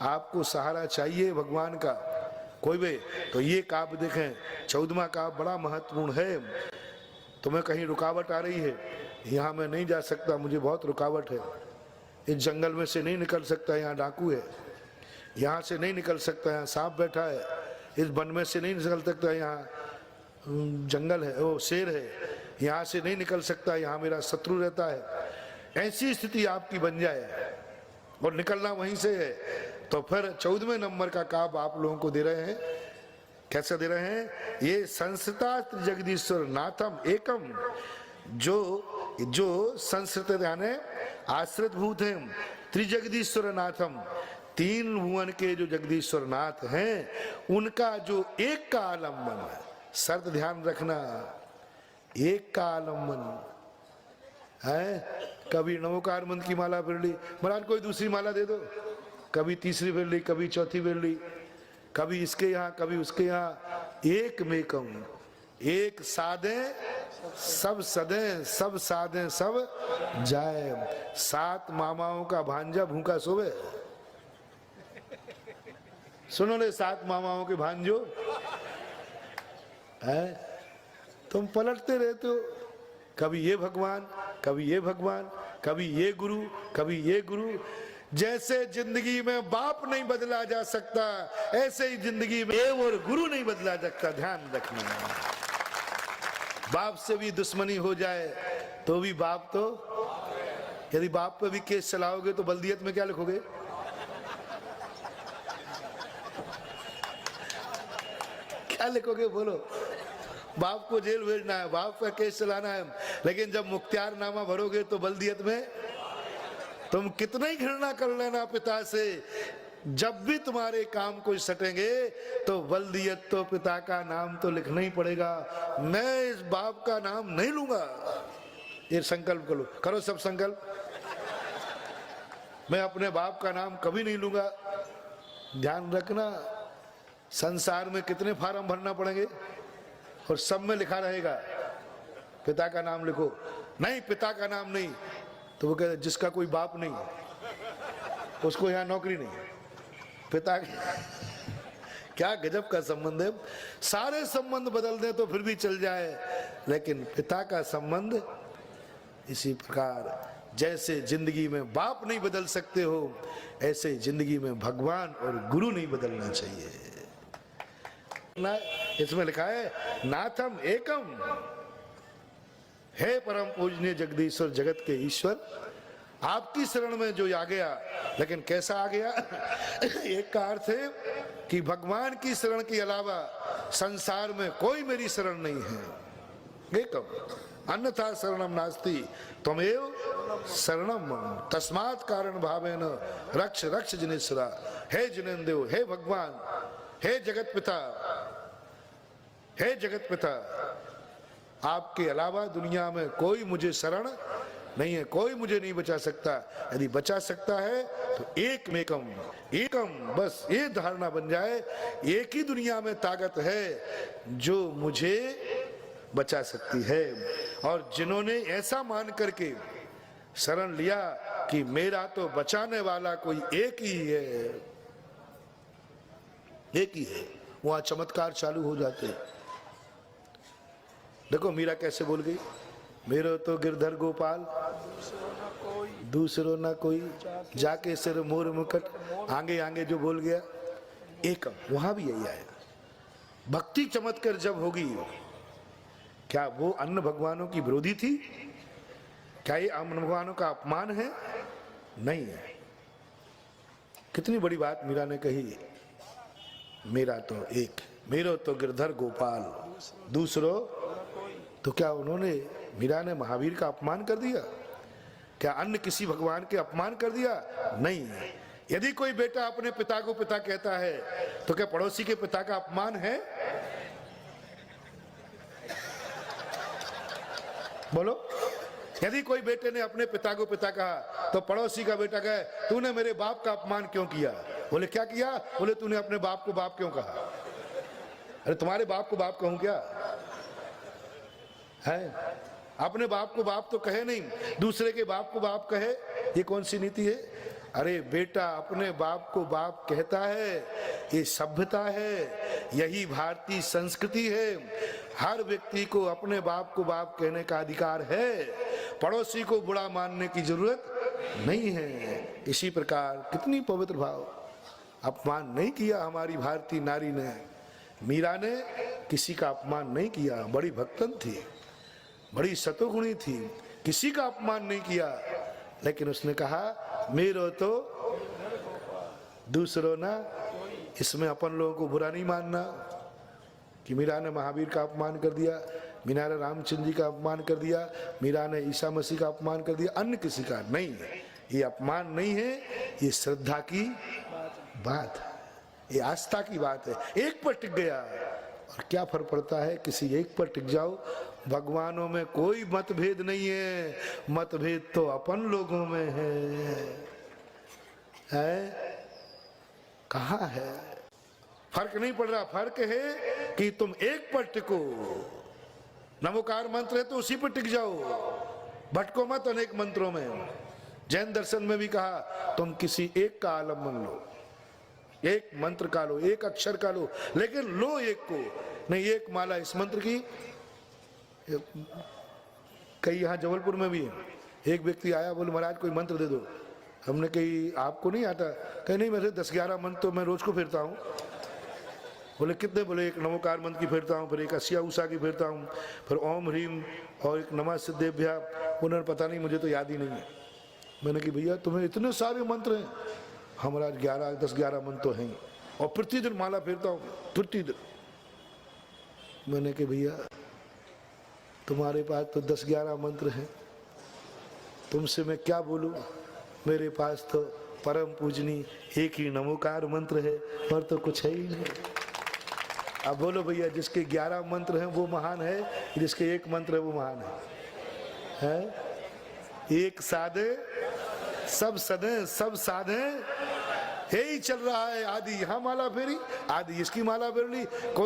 आपको सहारा चाहिए भगवान का कोई भी, तो ये काव्य देखें, 14वां काव्य बड़ा महत्वपूर्ण है। तुम्हें कहीं रुकावट आ रही है, यहाँ मैं नहीं जा सकता, मुझे बहुत रुकावट है, इस जंगल में से नहीं निकल सकता, यहाँ डाकू है, यहाँ से नहीं निकल सकता, यहाँ सांप बैठा है, इस वन में से नहीं निकल सकता, यहाँ जंगल है, वो शेर है, यहाँ से नहीं निकल सकता, यहाँ मेरा शत्रु रहता है। ऐसी स्थिति आपकी बन जाए और निकलना वहीं से है, तो फिर 14वें नंबर का काव्य आप लोगों को दे रहे हैं। कैसे दे रहे हैं? ये संस्था जगदीश्वर नाथम एकम, जो संस्कृत यानी आश्रित भूत हैं, त्रिजगदीश्वर नाथम, 3 भुवन के जो जगदीश्वर नाथ हैं, उनका जो एक का आलम्बन है। शर्त ध्यान रखना, एक का आलम्बन है। कभी नमोकार मंत्र की माला फिर ली, महाराज कोई दूसरी माला दे दो, कभी तीसरी फिर ली, कभी चौथी फिर ली, कभी इसके यहाँ कभी उसके यहाँ। एक मेकम, एक साधे सब सदे, सब साधे सब जाए। 7 मामाओं का भांजा भूखा सोवे। सुनो ले 7 मामाओं के भांजो है, तुम पलटते रहते हो, कभी ये भगवान, कभी ये भगवान, कभी ये गुरु, कभी ये गुरु। जैसे जिंदगी में बाप नहीं बदला जा सकता, ऐसे ही जिंदगी में देव और गुरु नहीं बदला जा सकता। ध्यान रखना, बाप से भी दुश्मनी हो जाए तो भी बाप तो, यदि बाप पे भी केस चलाओगे तो बल्दियत में क्या लिखोगे? क्या लिखोगे बोलो? बाप को जेल भेजना है, बाप का केस चलाना है, लेकिन जब मुख्तियारनामा भरोगे तो बल्दियत में तुम कितना ही घृणा कर लेना पिता से, जब भी तुम्हारे काम कोई सटेंगे तो बल्दियत तो पिता का नाम तो लिखना ही पड़ेगा। मैं इस बाप का नाम नहीं लूंगा, ये संकल्प करो, करो सब संकल्प। मैं अपने बाप का नाम कभी नहीं लूंगा। ध्यान रखना, संसार में कितने फार्म भरना पड़ेंगे और सब में लिखा रहेगा पिता का नाम लिखो। नहीं, पिता का नाम नहीं, तो वो कहते जिसका कोई बाप नहीं उसको यहाँ नौकरी नहीं। पिता क्या गजब का संबंध है। सारे संबंध बदल दें तो फिर भी चल जाए, लेकिन पिता का संबंध इसी प्रकार। जैसे जिंदगी में बाप नहीं बदल सकते हो, ऐसे जिंदगी में भगवान और गुरु नहीं बदलना चाहिए। इसमें लिखा है नाथम एकम, हे परम पूजनीय जगदीश्वर, जगत के ईश्वर, आपकी शरण में जो आ गया, लेकिन कैसा आ गया? एक का अर्थ है कि भगवान की शरण के अलावा संसार में कोई मेरी शरण नहीं है। एकम अन्यथा शरणम नास्ति त्वमेव शरणम मम, तस्मात् कारण भावेन रक्ष रक्ष जिनेश्वरा। हे जिनेन्द्र, हे भगवान, हे जगत पिता, हे जगत पिता, आपके अलावा दुनिया में कोई मुझे शरण नहीं है, कोई मुझे नहीं बचा सकता। यदि बचा सकता है तो एक मेकम, एकम, बस ये धारणा बन जाए, एक ही दुनिया में ताकत है जो मुझे बचा सकती है। और जिन्होंने ऐसा मान करके शरण लिया कि मेरा तो बचाने वाला कोई एक ही है, एक ही है, वहां चमत्कार चालू हो जाते हैं। देखो मीरा कैसे बोल गई, मेरो तो गिरधर गोपाल दूसरो ना कोई, जाके सिर मोर मुकट, आगे आगे जो बोल गया एक, वहां भी यही आया। भक्ति चमत्कार जब होगी, क्या वो अन्य भगवानों की विरोधी थी? क्या ये अन्य भगवानों का अपमान है? नहीं है। कितनी बड़ी बात मीरा ने कही, मेरा तो एक, मेरो तो गिरधर गोपाल दूसरो। तो क्या उन्होंने, मीरा ने महावीर का अपमान कर दिया? क्या अन्य किसी भगवान के अपमान कर दिया? नहीं। यदि कोई बेटा अपने पिता को पिता कहता है तो क्या पड़ोसी के पिता का अपमान है? बोलो। यदि कोई बेटे ने अपने पिता को पिता कहा तो पड़ोसी का बेटा कहे तूने मेरे बाप का अपमान क्यों किया? बोले क्या किया? बोले तूने अपने बाप को बाप क्यों कहा? अरे तुम्हारे बाप को बाप कहूं क्या है? अपने बाप को बाप तो कहे नहीं, दूसरे के बाप को बाप कहे, ये कौन सी नीति है? अरे बेटा अपने बाप को बाप कहता है, ये सभ्यता है, यही भारतीय संस्कृति है। हर व्यक्ति को अपने बाप को बाप कहने का अधिकार है, पड़ोसी को बुरा मानने की जरूरत नहीं है। इसी प्रकार कितनी पवित्र भाव, अपमान नहीं किया हमारी भारतीय नारी ने। मीरा ने किसी का अपमान नहीं किया, बड़ी भक्तन थी, बड़ी सतोगुणी थी, किसी का अपमान नहीं किया। लेकिन उसने कहा मेरो तो दूसरों ना, इसमें अपन लोगों को बुरा नहीं मानना कि मीरा ने महावीर का अपमान कर दिया, मीरा ने रामचंद्र जी का अपमान कर दिया, मीरा ने ईसा मसीह का अपमान कर दिया, अन्य किसी का नहीं है। ये अपमान नहीं है, ये श्रद्धा की बात है, ये आस्था की बात है। एक पर टिक गया और क्या फर्क पड़ता है, किसी एक पर टिक जाओ। भगवानों में कोई मतभेद नहीं है, मतभेद तो अपन लोगों में है? कहाँ है? फर्क नहीं पड़ रहा। फर्क है कि तुम एक पर टिको। नमोकार मंत्र है तो उसी पर टिक जाओ, भटको मत अनेक मंत्रों में। जैन दर्शन में भी कहा तुम किसी एक का आलम्बन लो, एक मंत्र का लो, एक अक्षर का लो, लेकिन लो एक को नहीं। एक माला इस मंत्र की, कई यहाँ जबलपुर में भी है। एक व्यक्ति आया, बोले महाराज कोई मंत्र दे दो। हमने कही आपको नहीं आता? कहीं नहीं, मेरे 10-11 मंत्र तो मैं रोज को फिरता हूँ। बोले कितने? बोले एक नमोकार मंत्र की फिरता हूँ, फिर एक अस्या उषा की फिरता हूँ, फिर ओम ह्रीम और एक नमः सिद्धेभ्या। उन्होंने पता नहीं, मुझे तो याद ही नहीं है। मैंने कि भैया तुम्हें इतने सारे मंत्र हैं? हमारा 10-11 मंत्र तो हैं और प्रतिदिन माला फेरता हूँ, प्रतिदिन। मैंने कि भैया तुम्हारे पास तो 10-11 मंत्र हैं, तुमसे मैं क्या बोलूँ? मेरे पास तो परम पूजनी एक ही नमोकार मंत्र है और तो कुछ है ही नहीं। अब बोलो भैया, जिसके 11 मंत्र हैं वो महान है, जिसके एक मंत्र है वो महान है? एक साधे सब सदे, सब साधे, यही चल रहा है। आदि यहाँ माला फेरी, आदि इसकी माला फेर ली, कोई